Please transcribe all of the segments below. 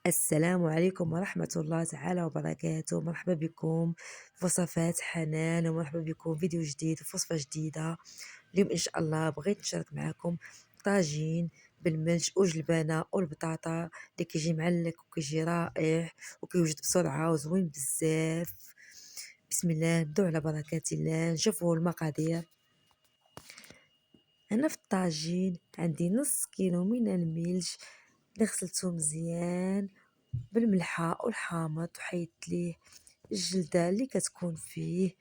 السلام عليكم ورحمة الله تعالى وبركاته. مرحبا بكم في وصفات حنان، ومرحبا بكم في فيديو جديد وفي وصفة جديدة. اليوم إن شاء الله بغيت نشارك معكم طاجين بالملج وجلبانة والبطاطا اللي كيجي معلك وكيجي رائع وكيوجد بسرعة وزوين بزاف. بسم الله، نبداو على بركة الله. نشوفوا المقادير. هنا في الطاجين عندي نص كيلو من الملج اللي غسلته مزيان بالملحة والحامض وحيدت ليه الجلدة اللي كتكون فيه.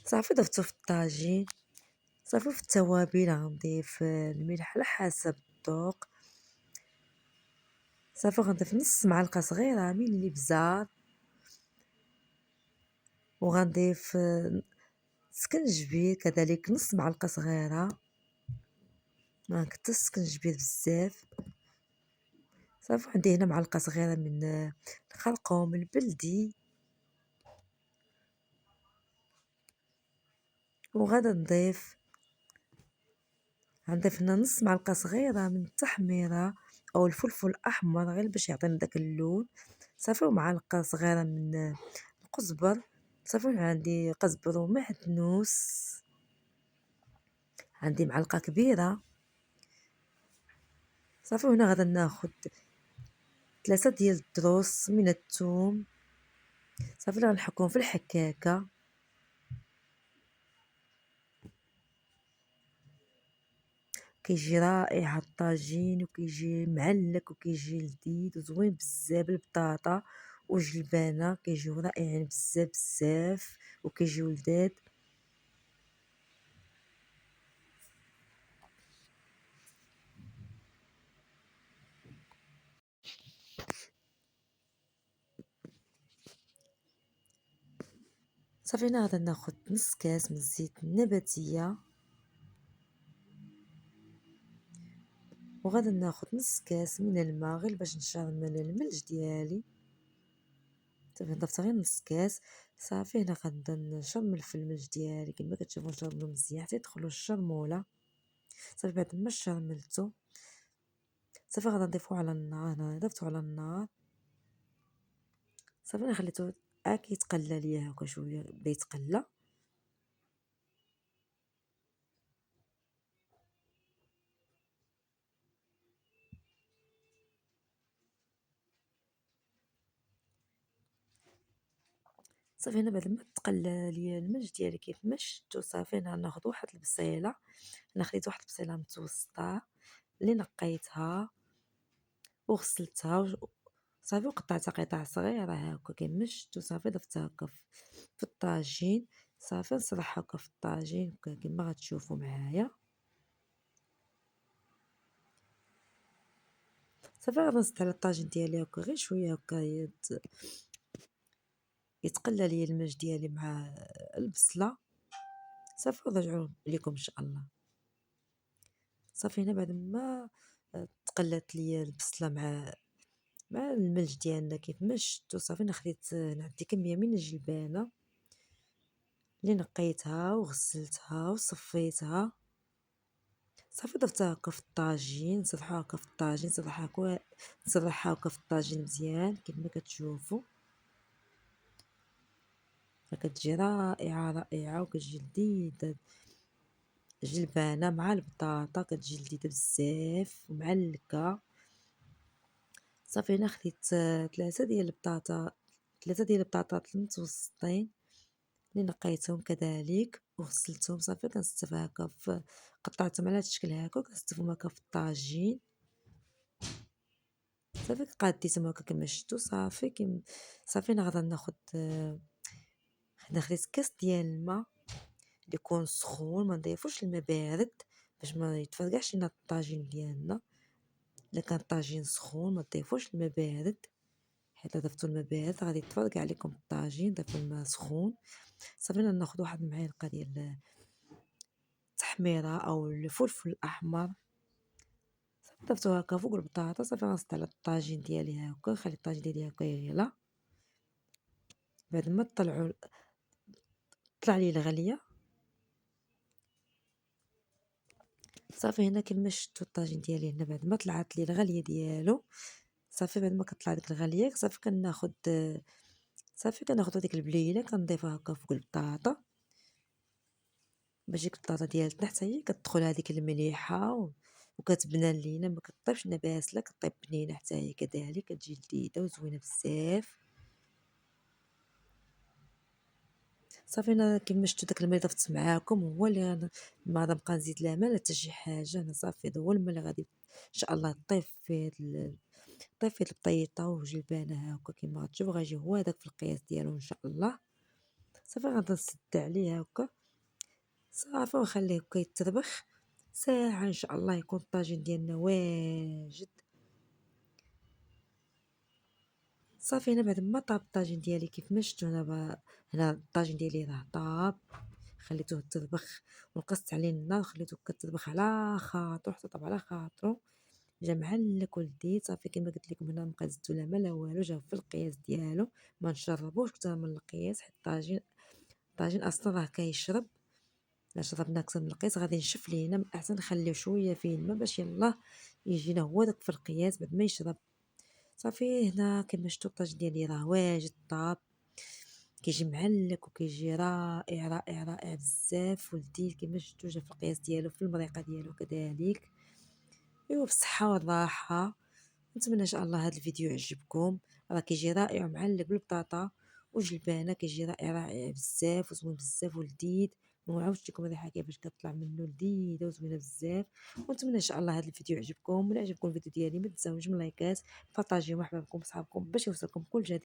صافي ضفتو في الطاجين. صافي في التوابل غنضيف الملح على حسب الذوق. صافي غنضيف نص معلقة صغيرة من الابزار، وغنضيف سكنجبير كذلك نص معلقة صغيرة، ما نكترش السكنجبير بزاف. صافي عندي هنا معلقة صغيرة من الخرقوم البلدي، وغادا غنضيف هنا نص معلقة صغيرة من التحميرة أو الفلفل الأحمر غير باش يعطينا داك اللون. صافي ومعلقة صغيرة من القزبر. صافي عندي قزبر ومعدنوس. عندي معلقة كبيرة. صافي هنا غادا ناخد 3 ديال الدروس من الثوم. صافي غنحكهم في الحكاكة. كيجي رائع هاد الطاجين وكيجي معلك وكيجي لذيذ وزوين بزاف. البطاطا والجلبانه كيجيو رائعين بزاف بزاف وكيجيو لذاذ. صافي هنا غادا ناخد نص كاس من الزيت النباتيه، وغادا ناخد نص كاس من الماء غير باش نشرمل الملج ديالي. صافي ضفت غير نص كاس. صافي هنا غنبدا نشرمل في الملج ديالي كما كتشوفوا، نشرملو مزيان حتى يدخلوا الشرموله. صافي بعد ما شرملتو صافي غادا نضيفو على النار. هنا ضفتو على النار. صافي انا خليته يتقلى ليا هكا شويه، بدا يتقلى. صافي هنا بعد ما تقلى ليا الملج ديالي كيف ما شفتو، صافي انا ناخذ واحد البصيله. انا خديت واحد البصيله متوسطه اللي نقيتها وغسلتها صافي وقطعتها قطع صغيره هكا كيما شفتو. صافي ضفتها هكا في الطاجين. صافي نسرح هكا في الطاجين كما غتشوفوا معايا. صافي غنزيد على الطاجين ديالي هكا غير شويه هكا يتقلى ليا الماج ديالي مع البصله. صافي ونرجعوا لكم ان شاء الله. صافي هنا بعد ما تقلات ليا البصله مع الملج ديالنا كيف ما شفتوا. صافي انا خديت عندي كميه من الجلبانه اللي نقيتها وغسلتها وصفيتها. صافي ضفتها هكا في الطاجين، نسرحوها هكا في الطاجين، نسرحها هكا في الطاجين مزيان كما كتشوفوا. فكتجي رائعه رائعه وكتجي لذيذه. الجلبانه مع البطاطا كتجي لذيذه بزاف ومعلكه. صافي هنا خديت 3 ديال البطاطات المتوسطين اللي نقيتهم كذلك وغسلتهم. صافي كنستف هكا قطعتهم على هاد الشكل هكا وكنستفهم هكا في الطاجين. صافي قاديتهم هكا كما شفتوا. صافي انا غادا ناخد هنا خديت كاس ديال الماء اللي يكون سخون، ما نضيفوش الماء بارد باش ما يتفرقعش لنا الطاجين ديالنا. الا كان الطاجين سخون ما تضيفوش الماء بارد، حيت ضفتو الماء بارد غادي يتفرقع عليكم الطاجين. ضيفوا الماء سخون. صافي ناخذ واحد المعلقه ديال التحميره او الفلفل الاحمر. صافي ضفتو هكا فوق البطاطا. صافي غنزيد على الطاجين ديالي هكا، نخلي الطاجين ديالي هكا يغلى. بعد ما طلع لي الغليه. صافي هنا كما شفتوا الطاجين ديالي هنا بعد ما طلعت لي الغليه ديالو. صافي بعد ما كطلع ديك الغلياك صافي كناخد هاديك البليله كنضيفها هكا فوق البطاطا باش ديك البطاطا ديالتنا حتى هي كتدخل هذيك المليحه وكتبنى لينا ما كطيبش باسله كطيب بنينه حتى هي كذلك كتجي لذيذه وزوينه بزاف. صافي انا كيما شفتوا داك الماء اللي ضفت معاكم هو اللي ما غنبقى نزيد لا ماء لا حتى شي حاجه. انا صافي هذا هو الماء اللي غادي ان شاء الله طيب في طيب في البطيطه وجلبانه هكا كيما غتشوف غيجي هو هذاك في القياس ديالو ان شاء الله. صافي غادي نسد عليه هكا صافي ونخليه هكا يتربخ ساعه ان شاء الله يكون الطاجين ديالنا واجد. صافي هنا بعد ما طاب الطاجين ديالي كيف ما شفتوا هنا الطاجين ديالي راه طاب خليته تطبخ ونقصت عليه النار خليته كتطبخ على خاطرو حتى طاب على خاطرو جا معلك ولذيذ. صافي كما قلت لكم هنا مابقى زدتو لا ما لا والو جا في القياس ديالو ما نشربوش اكثر من القياس حيت الطاجين اصلا راه كيشرب. الا شربنا اكثر من القياس غادي ينشف لينا من الاحسن نخليو شويه فيه الماء باش يلاه يجينا هو داك في القياس بعد ما يشرب. صافي هنا كما شفتوا الطاجين ديالي راه واجد طاب كيجي معلك وكيجي رائع رائع رائع بزاف ولذيذ كما شفتوا جا في القياس ديالو في المريقه ديالو كذلك. ايوا بالصحه والراحه. نتمنى ان شاء الله هذا الفيديو يعجبكم. راه كيجي رائع ومعلق بالبطاطا وجلبانه كيجي رائع رائع بزاف وزوين بزاف ولذيذ. ما عاودتش لكم الريحه كيفاش كطلع منه لذيذه وزوينه بزاف. ونتمنى ان شاء الله هذا الفيديو يعجبكم. ولا عجبكم الفيديو ديالي ما تنساوش من لايكات بارطاجيو مع احبابكم وصحابكم باش يوصلكم كل جديد.